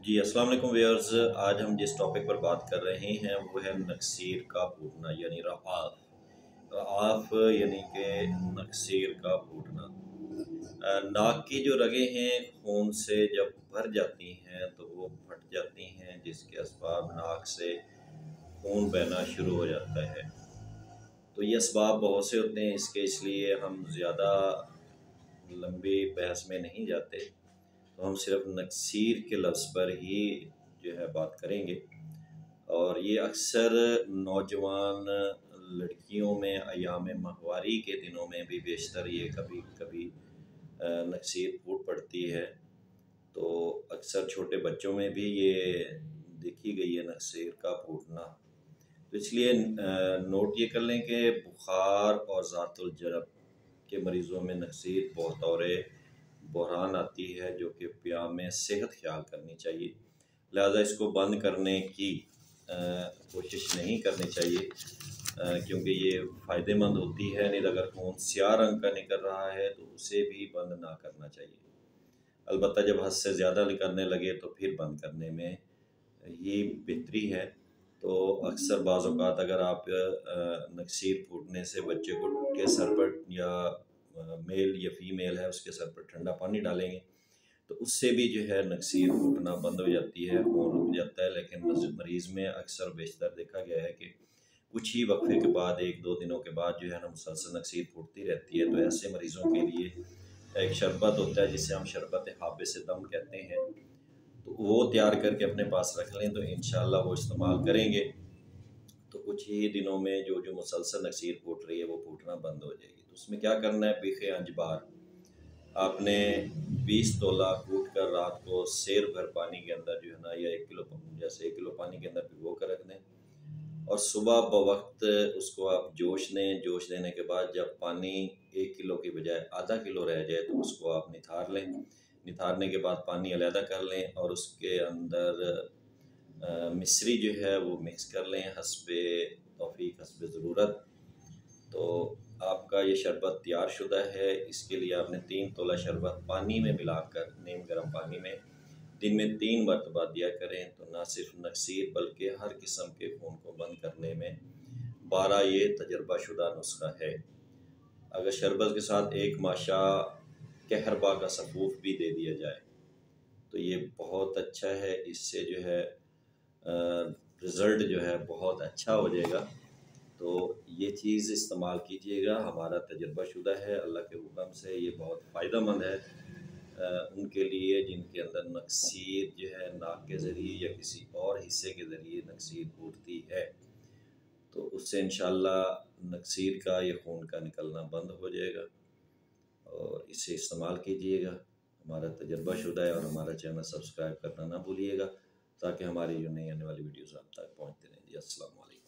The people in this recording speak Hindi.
जी, अस्सलाम वालेकुम व्यूअर्स। आज हम जिस टॉपिक पर बात कर रहे हैं वो है नक्सीर का फूटना यानी रआफ। रआफ यानी कि नक्सीर का फूटना। नाक की जो रगें हैं खून से जब भर जाती हैं तो वो फट जाती हैं, जिसके असबाब नाक से खून बहना शुरू हो जाता है। तो ये असबाब बहुत से होते हैं इसके, इसलिए हम ज़्यादा लंबी बहस में नहीं जाते। तो हम सिर्फ नक्सीर के लफ्ज़ पर ही जो है बात करेंगे। और ये अक्सर नौजवान लड़कियों में अयाम माहवारी के दिनों में भी बेशतर ये कभी कभी नक्सीर फूट पड़ती है। तो अक्सर छोटे बच्चों में भी ये देखी गई है नक्सीर का फूटना। तो इसलिए नोट ये कर लें कि बुखार और ज़ातुल जरब के मरीज़ों में नक्सीर बतौर बहरान आती है, जो कि क़याम सेहत ख्याल करनी चाहिए। लिहाजा इसको बंद करने की कोशिश नहीं करनी चाहिए, क्योंकि ये फ़ायदेमंद होती है। नहीं तो अगर खून स्याह रंग का निकल रहा है तो उसे भी बंद ना करना चाहिए। अलबत्ता जब हद से ज़्यादा निकलने लगे तो फिर बंद करने में ही बेहतरी है। तो अक्सर बाज़ औक़ात अगर आप नक्सीर फूटने से बच्चे को के सर पर या मेल या फ़ीमेल है उसके सर पर ठंडा पानी डालेंगे तो उससे भी जो है नक्सीर फूटना बंद हो जाती है, खून रुक जाता है। लेकिन मरीज़ में अक्सर बेशतर देखा गया है कि कुछ ही वक्फे के बाद, 1-2 दिनों के बाद जो है ना मुसलसल नक्सीर फूटती रहती है। तो ऐसे मरीज़ों के लिए एक शरबत होता है जिसे हम शरबत हाबिस दम कहते हैं, तो वो तैयार करके अपने पास रख लें तो इंशाअल्लाह वो इस्तेमाल करेंगे तो कुछ ही दिनों में जो जो मुसलसल नक्सीर फूट रही है वो फूटना बंद हो जाएगी। तो उसमें क्या करना है, बीखे अंजबार आपने 20 तोला कूट कर रात को सेर भर पानी के अंदर जो है ना, या 1 किलो, जैसे 1 किलो पानी के अंदर भिगो कर रख दें और सुबह बवक्त उसको आप जोश दें। जोश देने के बाद जब पानी 1 किलो की बजाय आधा किलो रह जाए तो उसको आप निथार लें। निथारने के बाद पानी अलहदा कर लें और उसके अंदर मिश्री जो है वो मिक्स कर लें हस्बे तौफीक, हस्बे ज़रूरत। तो आपका ये शरबत तैयार शुदा है। इसके लिए आपने 3 तोला शरबत पानी में मिलाकर नीम गर्म पानी में दिन में 3 मरतबा दिया करें। तो ना सिर्फ नक्सीर बल्कि हर किस्म के खून को बंद करने में 12 ये तजर्बा शुदा नुस्खा है। अगर शरबत के साथ एक माशा कहरबा का सफ़ूफ भी दे दिया जाए तो ये बहुत अच्छा है। इससे जो है रिज़ल्ट जो है बहुत अच्छा हो जाएगा। तो ये चीज़ इस्तेमाल कीजिएगा, हमारा तजर्बा शुदा है। अल्लाह के हुक्म से ये बहुत फ़ायदेमंद है उनके लिए जिनके अंदर नक्सीर जो है नाक के ज़रिए या किसी और हिस्से के ज़रिए नक्सीर फूटती है। तो उससे इंशाअल्लाह नक्सीर का ये खून का निकलना बंद हो जाएगा और इसे इस्तेमाल कीजिएगा। हमारा तजर्बा शुदा है और हमारा चैनल सब्सक्राइब करना ना भूलिएगा ताकि हमारी जो नई आने वाली वीडियोज़ आप तक पहुँचती रहें। जी, अस्सलाम वालेकुम।